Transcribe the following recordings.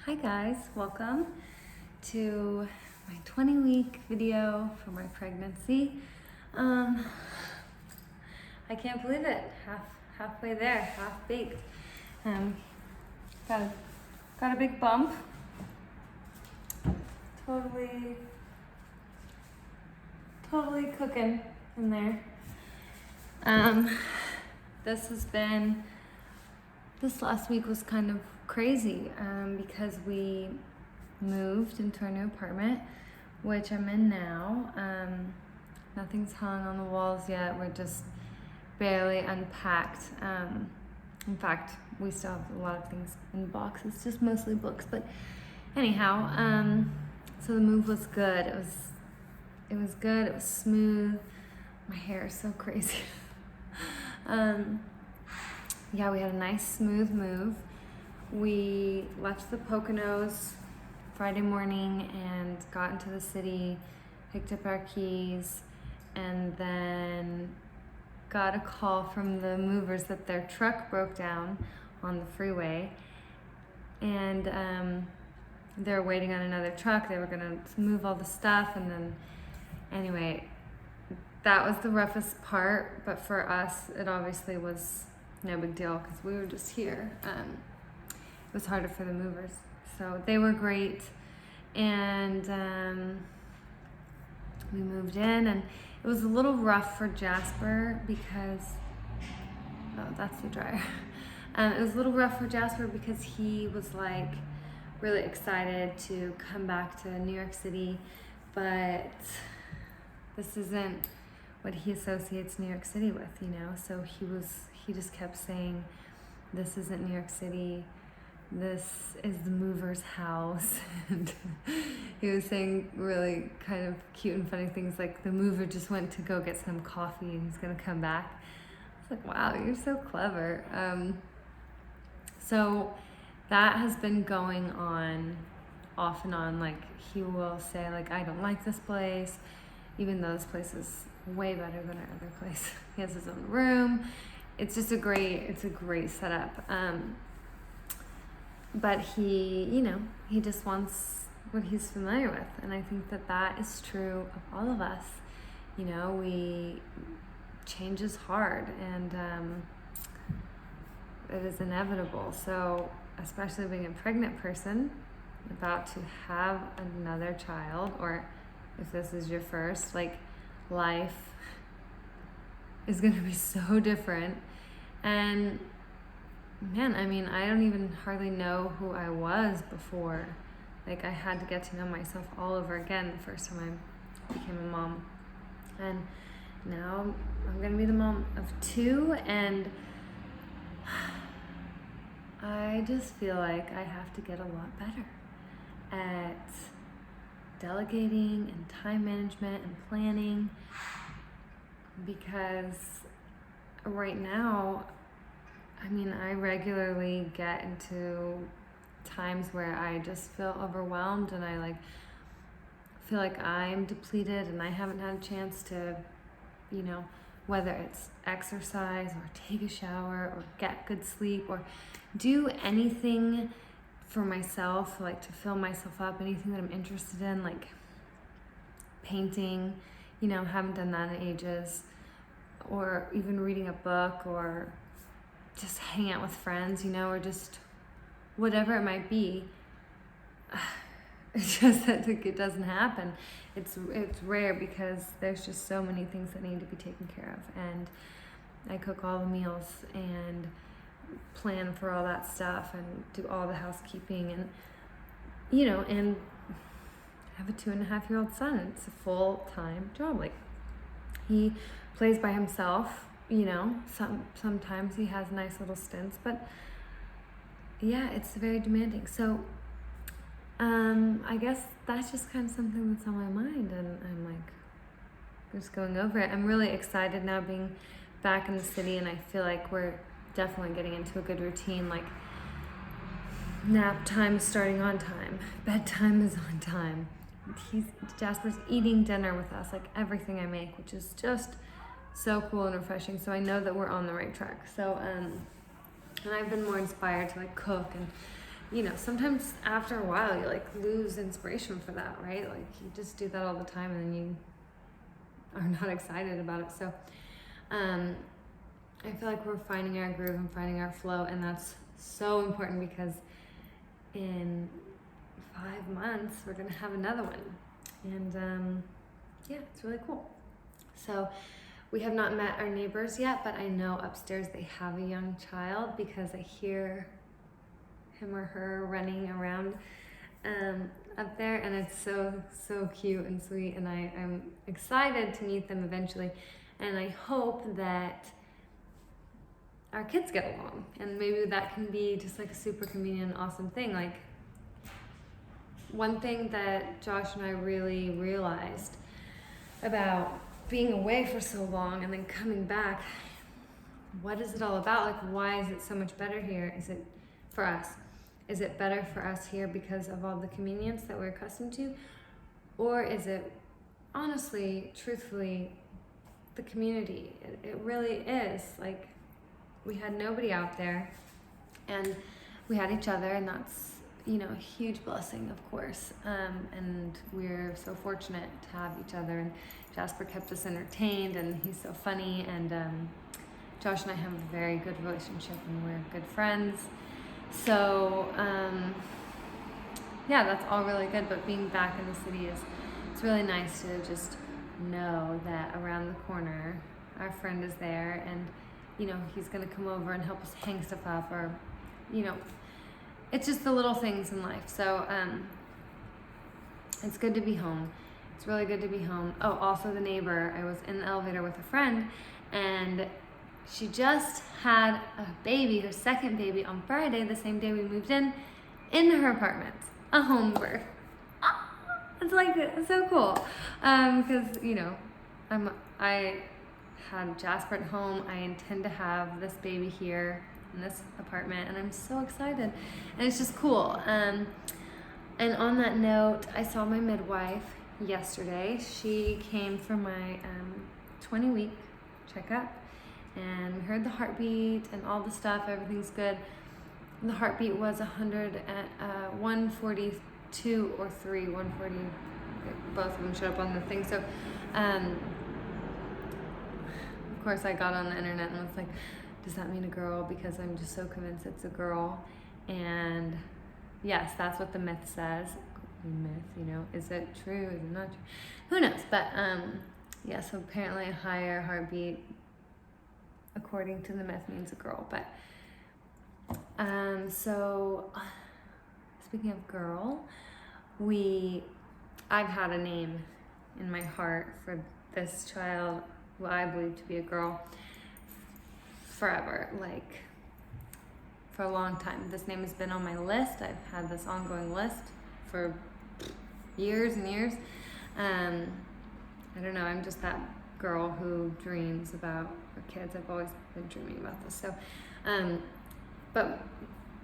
Hi guys, welcome to my 20-week video for my pregnancy. I can't believe it. Halfway there, half baked. Got a big bump. Totally cooking in there. This last week was kind of crazy because we moved into our new apartment, which I'm in now. Nothing's hung on the walls yet. We're just barely unpacked. In fact, we still have a lot of things in boxes, just mostly books. But anyhow, so the move was good. It was good. It was smooth. My hair is so crazy. Yeah, we had a nice smooth move. We left the Poconos Friday morning and got into the city, picked up our keys, and then got a call from the movers that their truck broke down on the freeway. And they're waiting on another truck. They were gonna move all the stuff, and then anyway, that was the roughest part, but for us, it obviously was no big deal because we were just here. It was harder for the movers. So they were great, and we moved in, and it was a little rough for Jasper because, oh, that's the dryer. It was a little rough for Jasper because he was like really excited to come back to New York City, but this isn't what he associates New York City with, you know? So he just kept saying, this isn't New York City, this is the mover's house. And he was saying really kind of cute and funny things like the mover just went to go get some coffee and he's gonna come back. I was like, wow, you're so clever. So that has been going on off and on. Like he will say like, I don't like this place, even though this place is way better than our other place. He has his own room. It's just a great setup. But he just wants what he's familiar with. And I think that is true of all of us. You know, change is hard, and it is inevitable. So especially being a pregnant person about to have another child, or if this is your first, like, life is going to be so different. And man, I mean, I don't even hardly know who I was before. Like, I had to get to know myself all over again the first time I became a mom. And now I'm going to be the mom of two, and I just feel like I have to get a lot better at delegating and time management and planning, because right now, I mean, I regularly get into times where I just feel overwhelmed and I like feel like I'm depleted and I haven't had a chance to, you know, whether it's exercise or take a shower or get good sleep or do anything for myself, like to fill myself up, anything that I'm interested in, like painting, you know, haven't done that in ages, or even reading a book, or just hang out with friends, you know, or just whatever it might be. It's just that it doesn't happen. It's rare because there's just so many things that need to be taken care of, and I cook all the meals and plan for all that stuff and do all the housekeeping, and you know, and I have a 2.5-year-old son. It's a full-time job. Like, he plays by himself, you know, sometimes he has nice little stints, but yeah, it's very demanding. So I guess that's just kind of something that's on my mind, and I'm like just going over it. I'm really excited now being back in the city, and I feel like we're definitely getting into a good routine. Like, nap time is starting on time, bedtime is on time. Jasper's eating dinner with us, like everything I make, which is just so cool and refreshing. So I know that we're on the right track. So and I've been more inspired to like cook and sometimes after a while you like lose inspiration for that, right? Like you just do that all the time and then you are not excited about it. So I feel like we're finding our groove and finding our flow, and that's so important because in 5 months we're gonna have another one, and yeah, it's really cool. So we have not met our neighbors yet, but I know upstairs they have a young child because I hear him or her running around up there, and it's so cute and sweet, and I'm excited to meet them eventually, and I hope that our kids get along, and maybe that can be just like a super convenient, awesome thing. Like one thing that Josh and I really realized about being away for so long and then coming back, what is it all about? Like, why is it so much better here? Is it for us? Is it better for us here because of all the convenience that we're accustomed to? Or is it honestly, truthfully, the community? It really is. Like, we had nobody out there and we had each other, and that's, a huge blessing, of course. And we're so fortunate to have each other, and Jasper kept us entertained, and he's so funny, and Josh and I have a very good relationship, and we're good friends. So yeah, that's all really good. But being back in the city it's really nice to just know that around the corner our friend is there, and he's gonna come over and help us hang stuff up, or it's just the little things in life. So it's good to be home. It's really good to be home. Oh, also the neighbor, I was in the elevator with a friend, and she just had a baby, her second baby, on Friday, the same day we moved in her apartment, a home birth. It's so cool. Because, I had Jasper at home. I intend to have this baby here in this apartment, and I'm so excited. And it's just cool. And on that note, I saw my midwife yesterday. She came for my 20-week checkup, and we heard the heartbeat and all the stuff. Everything's good. The heartbeat was 142 or 3, 140. Both of them showed up on the thing. So, of course, I got on the internet and was like, does that mean a girl? Because I'm just so convinced it's a girl. And yes, that's what the myth says. Is it true? Is it not true? Who knows? But yeah, so apparently a higher heartbeat, according to the myth, means a girl. But so speaking of girl, I've had a name in my heart for this child, who I believe to be a girl, forever, like for a long time. This name has been on my list. I've had this ongoing list for years and years. I don't know, I'm just that girl who dreams about her kids. I've always been dreaming about this. So, but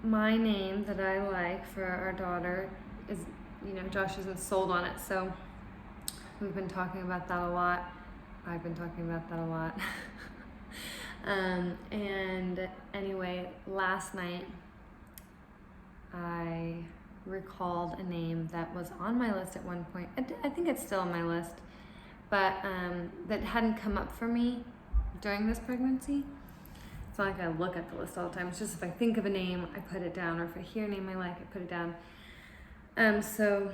my name that I like for our daughter is, Josh isn't sold on it. So we've been talking about that a lot. I've been talking about that a lot. And anyway, last night I recalled a name that was on my list at one point. I think it's still on my list, but that hadn't come up for me during this pregnancy. It's not like I look at the list all the time. It's just if I think of a name, I put it down, or if I hear a name I like, I put it down. So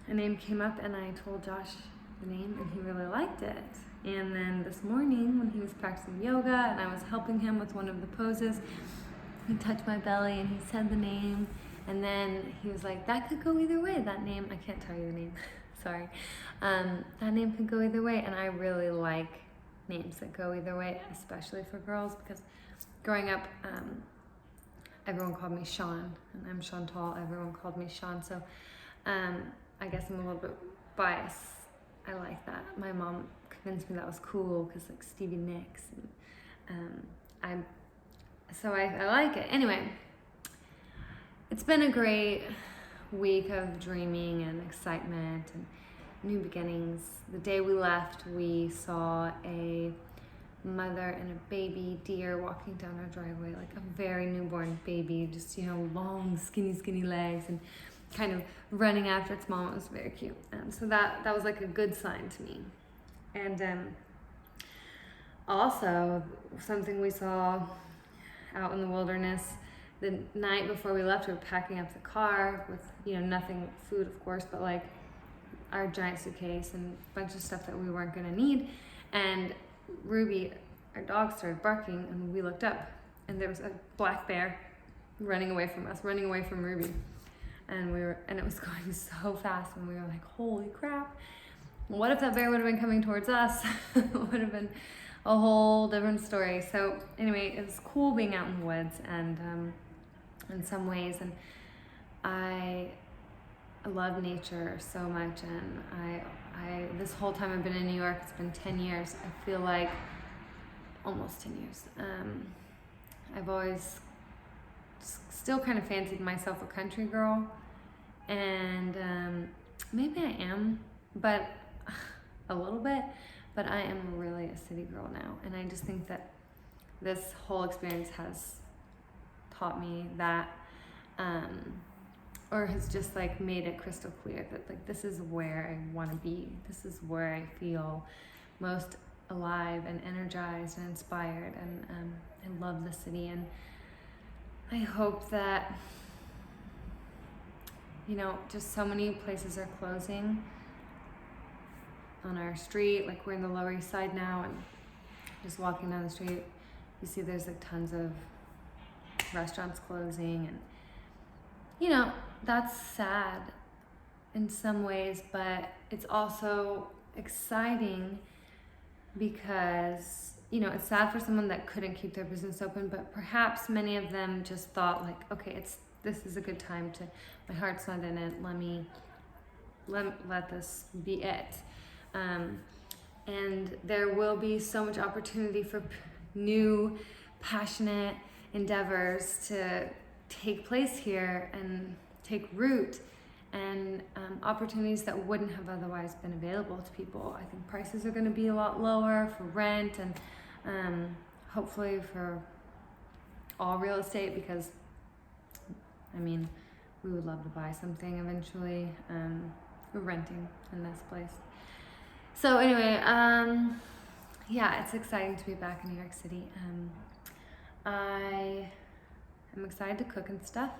a name came up, and I told Josh the name, and he really liked it. And then this morning, when he was practicing yoga and I was helping him with one of the poses, he touched my belly and he said the name. And then he was like, that could go either way, that name. I can't tell you the name, sorry. That name could go either way. And I really like names that go either way, especially for girls, because growing up, everyone called me Sean, and I'm Chantal. Everyone called me Sean. So I guess I'm a little bit biased. I like that. My mom convinced me that was cool because like Stevie Nicks, and I like it. Anyway, it's been a great week of dreaming and excitement and new beginnings. The day we left, we saw a mother and a baby deer walking down our driveway, like a very newborn baby, just, long, skinny legs, and kind of running after its mom. It was very cute. So that was like a good sign to me. And also something we saw out in the wilderness the night before we left, we were packing up the car with, nothing, food of course, but like our giant suitcase and a bunch of stuff that we weren't gonna need. And Ruby, our dog, started barking, and we looked up, and there was a black bear running away from us, running away from Ruby. And it was going so fast, and we were like, holy crap. What if that bear would have been coming towards us? It would have been a whole different story. So anyway, it was cool being out in the woods, and in some ways, and I love nature so much, and I this whole time I've been in New York, it's been 10 years. I feel like almost 10 years. I've always still kind of fancied myself a country girl, and maybe I am, but a little bit, but I am really a city girl now. And I just think that this whole experience has taught me that, or has just like made it crystal clear that like this is where I want to be. This is where I feel most alive and energized and inspired, and I love the city. And I hope that, just so many places are closing on our street. Like we're in the Lower East Side now, and just walking down the street, you see there's like tons of restaurants closing, and that's sad in some ways, but it's also exciting because it's sad for someone that couldn't keep their business open, but perhaps many of them just thought like, okay, this is a good time to, my heart's not in it, let this be it. And there will be so much opportunity for new, passionate endeavors to take place here and take root, and opportunities that wouldn't have otherwise been available to people. I think prices are going to be a lot lower for rent, and hopefully for all real estate, because we would love to buy something eventually. We're renting in this place. So anyway, it's exciting to be back in New York City. I am excited to cook and stuff.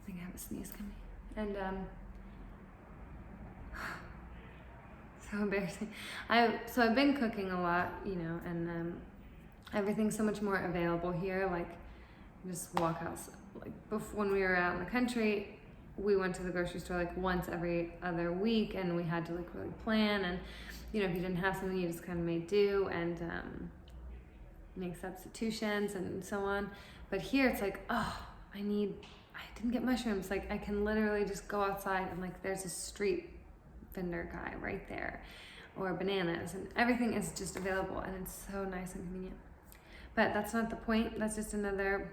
I think I have a sneeze coming. And so embarrassing. So I've been cooking a lot, and everything's so much more available here. Like, just walk out. Like before, when we were out in the country, we went to the grocery store like once every other week, and we had to like really plan. And if you didn't have something, you just kind of made do and make substitutions and so on. But here it's like, I didn't get mushrooms. Like I can literally just go outside and like there's a street vendor guy right there, or bananas, and everything is just available, and it's so nice and convenient. But that's not the point. That's just another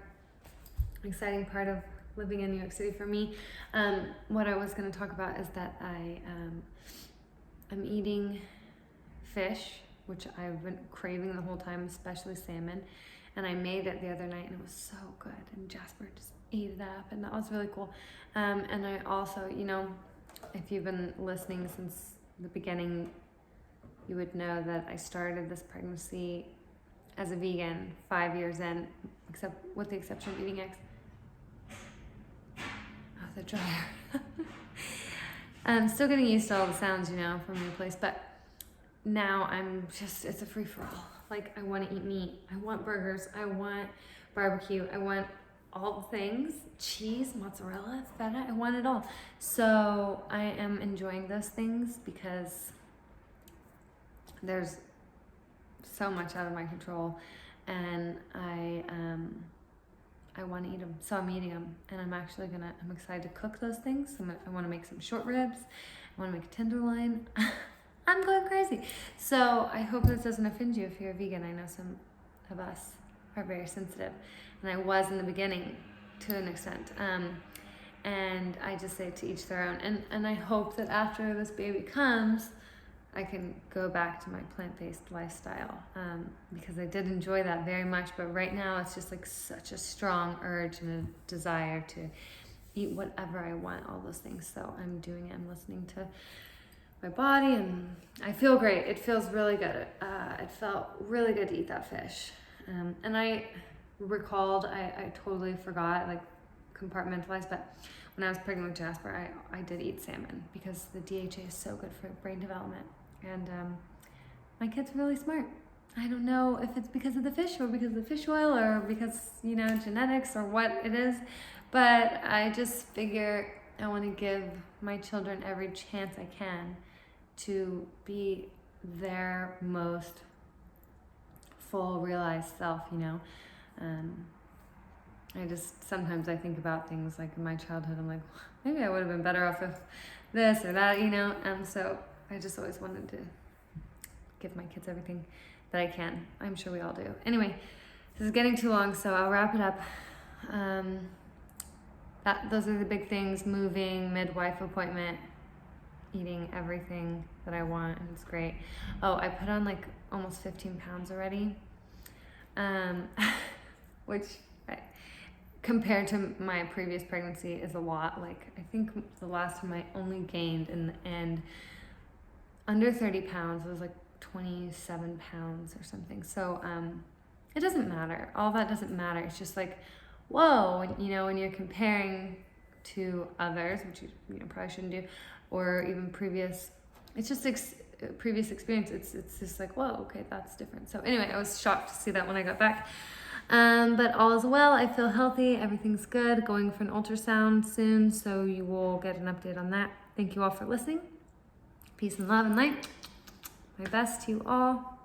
exciting part of living in New York City for me. What I was going to talk about is that I'm eating fish, which I've been craving the whole time, especially salmon. And I made it the other night, and it was so good. And Jasper just ate it up, and that was really cool. And I also, if you've been listening since the beginning, you would know that I started this pregnancy as a vegan 5 years in, with the exception of eating eggs. Oh, the dryer. I'm still getting used to all the sounds, from the place, but now it's a free-for-all. Like, I want to eat meat, I want burgers, I want barbecue, I want all the things, cheese, mozzarella, feta, I want it all. So I am enjoying those things because there's so much out of my control, and I want to eat them, so I'm eating them, and I'm excited to cook those things. I want to make some short ribs, I want to make a tenderloin. I'm going crazy. So I hope this doesn't offend you if you're a vegan. I know some of us are very sensitive, and I was in the beginning to an extent. And I just say to each their own. And I hope that after this baby comes, I can go back to my plant-based lifestyle, because I did enjoy that very much, but right now it's just like such a strong urge and a desire to eat whatever I want, all those things. So I'm doing it. I'm listening to my body, and I feel great. It feels really good. It felt really good to eat that fish. And I recalled, I totally forgot, like compartmentalized, but when I was pregnant with Jasper, I did eat salmon because the DHA is so good for brain development. And my kid's really smart. I don't know if it's because of the fish or because of the fish oil or because, genetics or what it is, but I just figure I want to give my children every chance I can to be their most full, realized self, sometimes I think about things like in my childhood, I'm like, maybe I would have been better off with this or that, and so I just always wanted to give my kids everything that I can. I'm sure we all do. Anyway, this is getting too long, so I'll wrap it up. Those are the big things: moving, midwife appointment, eating everything that I want, and it's great. Oh, I put on like almost 15 pounds already, which compared to my previous pregnancy is a lot. Like, I think the last time I only gained in the end under 30 pounds. It was like 27 pounds or something. So it doesn't matter. All that doesn't matter. It's just like, whoa, when you're comparing to others, which you probably shouldn't do, or even previous, it's just previous experience. It's just like, whoa, okay, that's different. So anyway, I was shocked to see that when I got back. But all is well. I feel healthy. Everything's good. Going for an ultrasound soon, so you will get an update on that. Thank you all for listening. Peace and love and light. My best to you all.